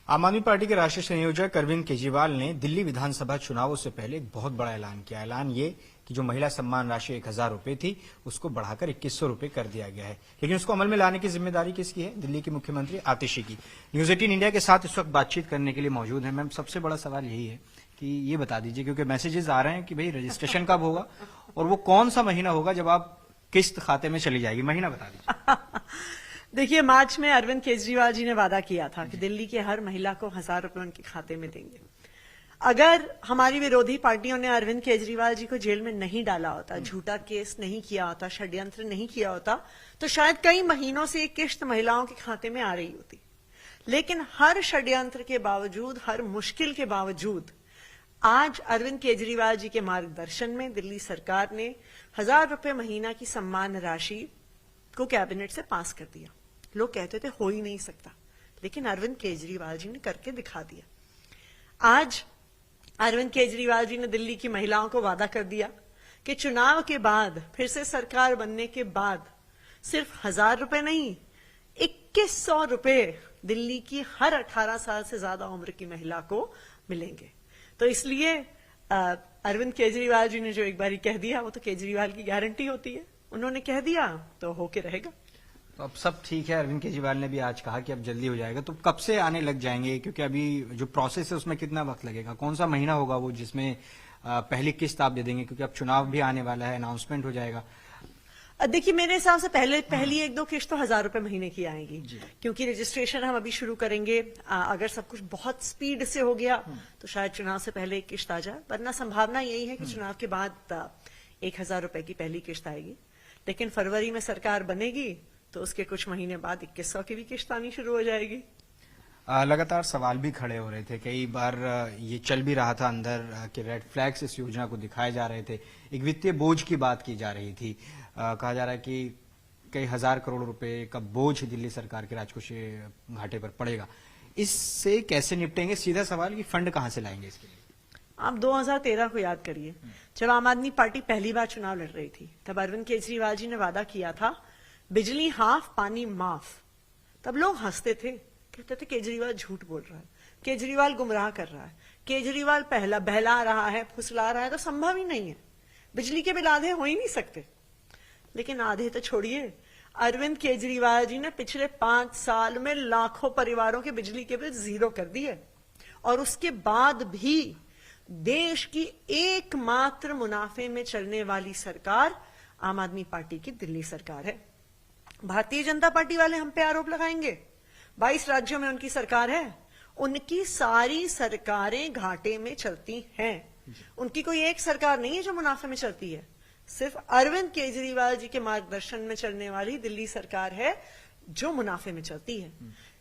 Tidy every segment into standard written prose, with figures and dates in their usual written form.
आम आदमी पार्टी के राष्ट्रीय संयोजक अरविंद केजरीवाल ने दिल्ली विधानसभा चुनावों से पहले एक बहुत बड़ा ऐलान किया। ऐलान ये कि जो महिला सम्मान राशि 1000 रुपए थी उसको बढ़ाकर 2100 रुपए कर दिया गया है, लेकिन उसको अमल में लाने की जिम्मेदारी किसकी है? दिल्ली की मुख्यमंत्री आतिशी की। न्यूज 18 इंडिया के साथ इस वक्त बातचीत करने के लिए मौजूद है। मैम, सबसे बड़ा सवाल यही है कि ये बता दीजिए, क्योंकि मैसेजेस आ रहे हैं कि भाई रजिस्ट्रेशन कब होगा और वो कौन सा महीना होगा जब आप किस्त खाते में चली जाएगी, महीना बता दीजिए। देखिए, मार्च में अरविंद केजरीवाल जी ने वादा किया था कि दिल्ली के हर महिला को 1000 रुपए उनके खाते में देंगे। अगर हमारी विरोधी पार्टियों ने अरविंद केजरीवाल जी को जेल में नहीं डाला होता, झूठा केस नहीं किया होता, षड्यंत्र नहीं किया होता, तो शायद कई महीनों से एक किश्त महिलाओं के खाते में आ रही होती। लेकिन हर षड्यंत्र के बावजूद, हर मुश्किल के बावजूद आज अरविंद केजरीवाल जी के मार्गदर्शन में दिल्ली सरकार ने 1000 रुपए महीना की सम्मान राशि को कैबिनेट से पास कर दिया। लोग कहते थे हो ही नहीं सकता, लेकिन अरविंद केजरीवाल जी ने करके दिखा दिया। आज अरविंद केजरीवाल जी ने दिल्ली की महिलाओं को वादा कर दिया कि चुनाव के बाद, फिर से सरकार बनने के बाद, सिर्फ 1000 रुपए नहीं, 2100 रुपए दिल्ली की हर 18 साल से ज्यादा उम्र की महिला को मिलेंगे। तो इसलिए अरविंद केजरीवाल जी ने जो एक बारी कह दिया, वो तो केजरीवाल की गारंटी होती है। उन्होंने कह दिया तो होके रहेगा। तो अब सब ठीक है। अरविंद केजरीवाल ने भी आज कहा कि अब जल्दी हो जाएगा, तो कब से आने लग जाएंगे? क्योंकि अभी जो प्रोसेस है उसमें कितना वक्त लगेगा? कौन सा महीना होगा वो जिसमें पहली किस्त आप दे देंगे? क्योंकि अब चुनाव भी आने वाला है, अनाउंसमेंट हो जाएगा। देखिए, मेरे हिसाब से पहली 1-2 किस्त तो 1000 रुपए महीने की आएंगी, क्योंकि रजिस्ट्रेशन हम अभी शुरू करेंगे। अगर सब कुछ बहुत स्पीड से हो गया तो शायद चुनाव से पहले एक किस्त आ जाए, वरना संभावना यही है कि चुनाव के बाद 1000 रुपए की पहली किस्त आएगी। लेकिन फरवरी में सरकार बनेगी तो उसके कुछ महीने बाद 2100 की भी किस्त आनी शुरू हो जाएगी। लगातार सवाल भी खड़े हो रहे थे, कई बार ये चल भी रहा था अंदर कि रेड फ्लैग्स इस योजना को दिखाए जा रहे थे। एक वित्तीय बोझ की बात की जा रही थी। कहा जा रहा है कि कई हजार करोड़ रुपए का बोझ दिल्ली सरकार के राजकोषीय घाटे पर पड़ेगा। इससे कैसे निपटेंगे? सीधा सवाल कि फंड कहां से लाएंगे इसके लिए? आप 2013 को याद करिए, जब आम आदमी पार्टी पहली बार चुनाव लड़ रही थी, तब अरविंद केजरीवाल जी ने वादा किया था बिजली हाफ पानी माफ। तब लोग हंसते थे, कहते थे केजरीवाल झूठ बोल रहा है, केजरीवाल गुमराह कर रहा है, केजरीवाल बहला रहा है, फुसला रहा है। तो संभव ही नहीं है, बिजली के बिल आधे हो ही नहीं सकते। लेकिन आधे तो छोड़िए, अरविंद केजरीवाल जी ने पिछले 5 साल में लाखों परिवारों के बिजली के बिल 0 कर दिए, और उसके बाद भी देश की एकमात्र मुनाफे में चलने वाली सरकार आम आदमी पार्टी की दिल्ली सरकार है। भारतीय जनता पार्टी वाले हम पे आरोप लगाएंगे 22 राज्यों में उनकी सरकार है। उनकी सारी सरकारें घाटे में चलती हैं। उनकी कोई एक सरकार नहीं है जो मुनाफे में चलती है। सिर्फ अरविंद केजरीवाल जी के मार्गदर्शन में चलने वाली दिल्ली सरकार है जो मुनाफे में चलती है।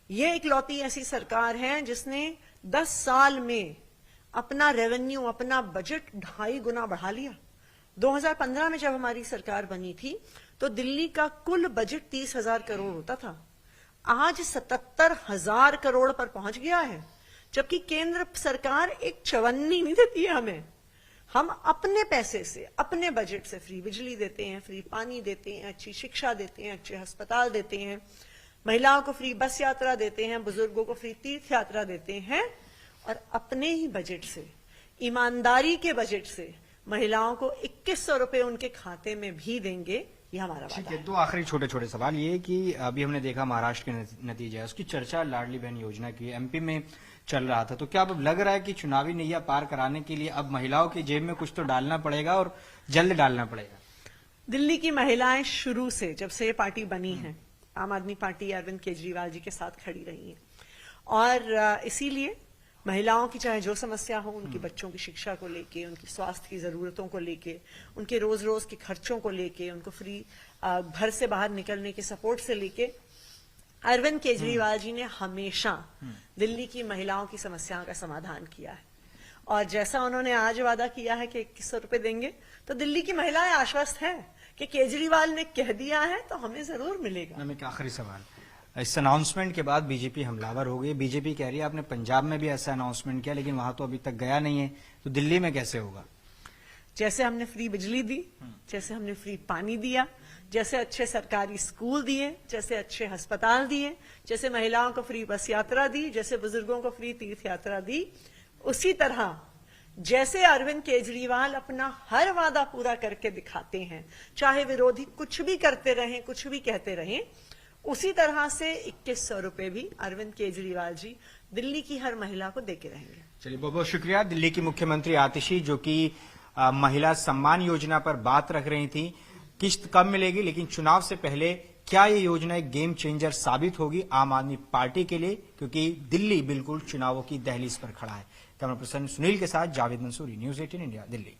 यह इकलौती ऐसी सरकार है जिसने 10 साल में अपना रेवेन्यू, अपना बजट 2.5 गुना बढ़ा लिया। 2015 में जब हमारी सरकार बनी थी तो दिल्ली का कुल बजट 30,000 करोड़ होता था, आज 77,000 करोड़ पर पहुंच गया है। जबकि केंद्र सरकार एक चवन्नी नहीं देती है हमें। हम अपने पैसे से, अपने बजट से फ्री बिजली देते हैं, फ्री पानी देते हैं, अच्छी शिक्षा देते हैं, अच्छे अस्पताल देते हैं, महिलाओं को फ्री बस यात्रा देते हैं, बुजुर्गों को फ्री तीर्थ यात्रा देते हैं, और अपने ही बजट से, ईमानदारी के बजट से महिलाओं को 2100 रुपए उनके खाते में भी देंगे। ये हमारा वादा है। 2 आखिरी छोटे छोटे सवाल ये कि अभी हमने देखा महाराष्ट्र के नतीजे है, उसकी चर्चा लाडली बहन योजना की एमपी में चल रहा था, तो क्या अब लग रहा है कि चुनावी नैया पार कराने के लिए अब महिलाओं की जेब में कुछ तो डालना पड़ेगा और जल्द डालना पड़ेगा? दिल्ली की महिलाएं शुरू से, जब से ये पार्टी बनी है, आम आदमी पार्टी अरविंद केजरीवाल जी के साथ खड़ी रही है, और इसीलिए महिलाओं की चाहे जो समस्या हो, उनकी बच्चों की शिक्षा को लेके, उनकी स्वास्थ्य की जरूरतों को लेके, उनके रोज रोज के खर्चों को लेके, उनको फ्री घर से बाहर निकलने के सपोर्ट से लेके, अरविंद केजरीवाल जी ने हमेशा दिल्ली की महिलाओं की समस्याओं का समाधान किया है। और जैसा उन्होंने आज वादा किया है कि 2100 रुपए देंगे, तो दिल्ली की महिलाएं आश्वस्त हैं कि केजरीवाल ने कह दिया है तो हमें जरूर मिलेगा। एक आखिरी सवाल, इस अनाउंसमेंट के बाद बीजेपी हमलावर हो गई। बीजेपी कह रही है आपने पंजाब में भी ऐसा अनाउंसमेंट किया, लेकिन वहां तो अभी तक गया नहीं है, तो दिल्ली में कैसे होगा? जैसे हमने फ्री बिजली दी, जैसे हमने फ्री पानी दिया, जैसे अच्छे सरकारी स्कूल दिए, जैसे अच्छे अस्पताल दिए, जैसे महिलाओं को फ्री बस यात्रा दी, जैसे बुजुर्गों को फ्री तीर्थ यात्रा दी, उसी तरह जैसे अरविंद केजरीवाल अपना हर वादा पूरा करके दिखाते हैं, चाहे विरोधी कुछ भी करते रहें, कुछ भी कहते रहें, उसी तरह से 2100 रुपए भी अरविंद केजरीवाल जी दिल्ली की हर महिला को देके रहेंगे। चलिए, बहुत बहुत शुक्रिया। दिल्ली की मुख्यमंत्री आतिशी जो कि महिला सम्मान योजना पर बात रख रही थी, किस्त कब मिलेगी, लेकिन चुनाव से पहले क्या ये योजना एक गेम चेंजर साबित होगी आम आदमी पार्टी के लिए, क्योंकि दिल्ली बिल्कुल चुनावों की दहलीज पर खड़ा है। कैमरा पर्सन सुनील के साथ जावेद मंसूरी, न्यूज 18 इंडिया, दिल्ली।